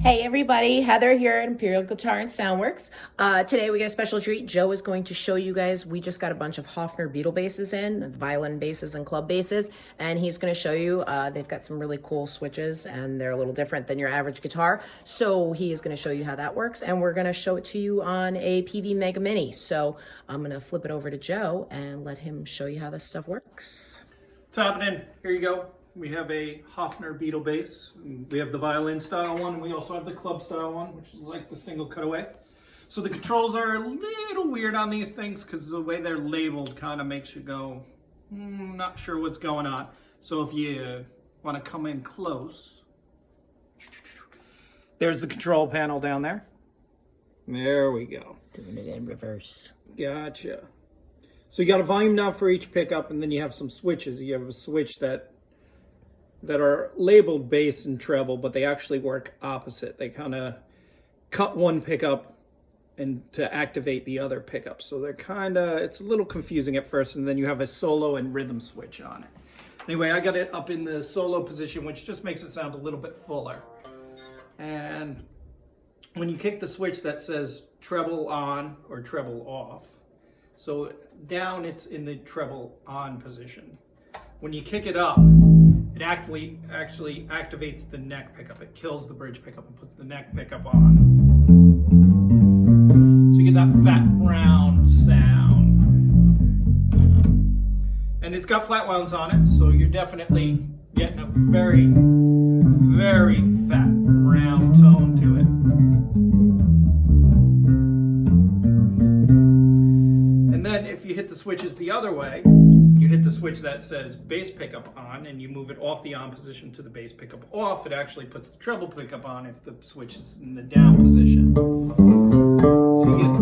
Hey everybody, Heather here at Imperial Guitar and Soundworks. Today we got a special treat. Joe is going to show you guys, we just got a bunch of Hofner Beatle basses in, violin basses and club basses, and he's going to show you, they've got some really cool switches and they're a little different than your average guitar. So he is going to show you how that works, and we're going to show it to you on a Peavey MegaMini. So I'm going to flip it over to Joe and let him show you how this stuff works. What's happening? Here you go. We have a Hofner Beatle bass. We have the violin style one, and we also have the club style one, which is like the single cutaway. So the controls are a little weird on these things because the way they're labeled kind of makes you go, not sure what's going on. So if you want to come in close, there's the control panel down there. There we go. Doing it in reverse. Gotcha. So you got a volume knob for each pickup, and then you have some switches. You have a switch that are labeled bass and treble, but they actually work opposite. They kind of cut one pickup and to activate the other pickup. So they're it's a little confusing at first, and then you have a solo and rhythm switch on it. Anyway, I got it up in the solo position, which just makes it sound a little bit fuller. And when you kick the switch that says treble on or treble off, so down it's in the treble on position. When you kick it up, it actually activates the neck pickup. It kills the bridge pickup and puts the neck pickup on. So you get that fat round sound. And it's got flat wounds on it, so you're definitely getting a very, very fat round tone to it. And then if you hit the switches the other way, you hit the switch that says bass pickup on and you move it off the on position to the bass pickup off, it actually puts the treble pickup on if the switch is in the down position. So you get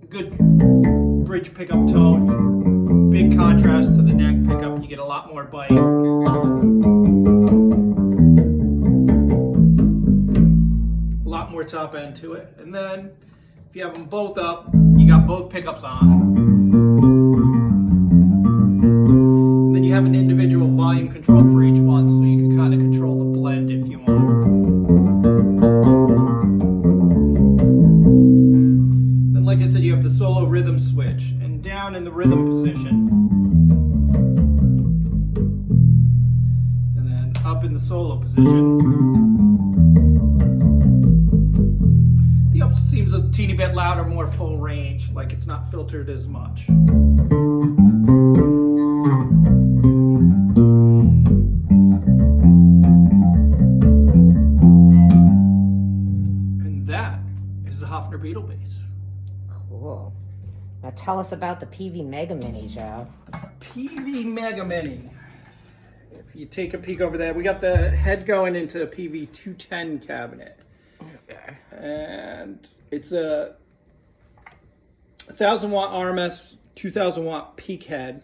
a good bridge pickup tone, big contrast to the neck pickup, you get a lot more bite. A lot more top end to it. And then if you have them both up, you got both pickups on. You have an individual volume control for each one, so you can kind of control the blend if you want. Then, like I said, you have the solo rhythm switch, and down in the rhythm position, and then up in the solo position. The up seems a teeny bit louder, more full range, like it's not filtered as much. The Hofner Beatle bass. Cool. Now tell us about the Peavey MegaMini, Joe. Peavey MegaMini. If you take a peek over there, we got the head going into a Peavey 210 cabinet. Okay. And it's a 1,000 watt RMS, 2,000 watt peak head.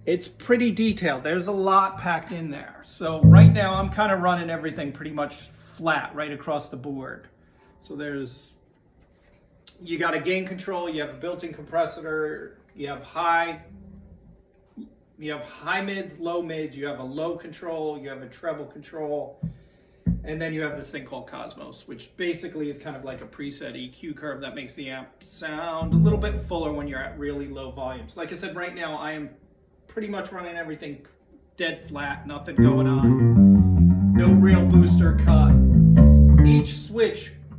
It's pretty detailed. There's a lot packed in there. So right now I'm kind of running everything pretty much flat right across the board. So you got a gain control, you have a built-in compressor, you have high mids, low mids, you have a low control, you have a treble control, and then you have this thing called Cosmos, which basically is kind of like a preset EQ curve that makes the amp sound a little bit fuller when you're at really low volumes. Like I said, right now I am pretty much running everything dead flat, nothing going on, no real booster cut.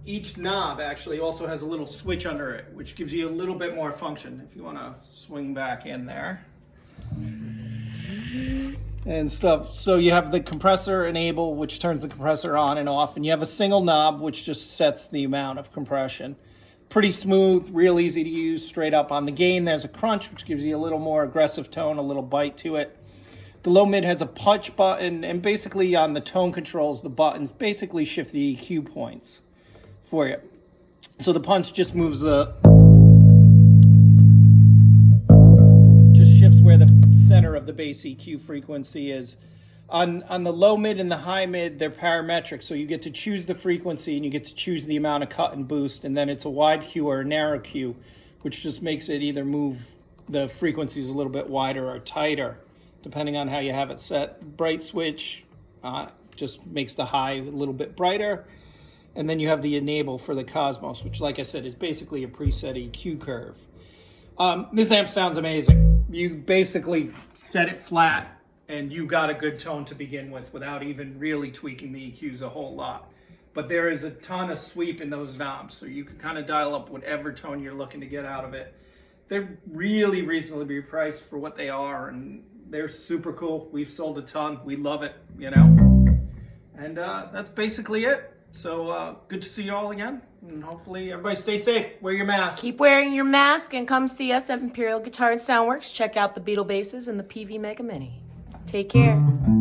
Each knob actually also has a little switch under it, which gives you a little bit more function if you want to swing back in there and stuff. So you have the compressor enable, which turns the compressor on and off, and you have a single knob which just sets the amount of compression. Pretty smooth, real easy to use, straight up. On the gain there's a crunch, which gives you a little more aggressive tone, a little bite to it. The low mid has a punch button, and basically on the tone controls, the buttons basically shift the EQ points for you. So the punch just moves just shifts where the center of the bass EQ frequency is. On the low mid and the high mid, they're parametric, so you get to choose the frequency and you get to choose the amount of cut and boost, and then it's a wide Q or a narrow Q, which just makes it either move the frequencies a little bit wider or tighter, depending on how you have it set. Bright switch just makes the high a little bit brighter. And then you have the enable for the Cosmos, which, like I said, is basically a preset EQ curve. This amp sounds amazing. You basically set it flat and you got a good tone to begin with without even really tweaking the EQs a whole lot. But there is a ton of sweep in those knobs, so you can kind of dial up whatever tone you're looking to get out of it. They're really reasonably priced for what they are, and they're super cool. We've sold a ton. We love it, you know. And that's basically it. So good to see you all again, and hopefully everybody stay safe. Wear your mask. Keep wearing your mask and come see us at Imperial Guitar and Soundworks. Check out the Beatle basses and the Peavey MegaMini. Take care.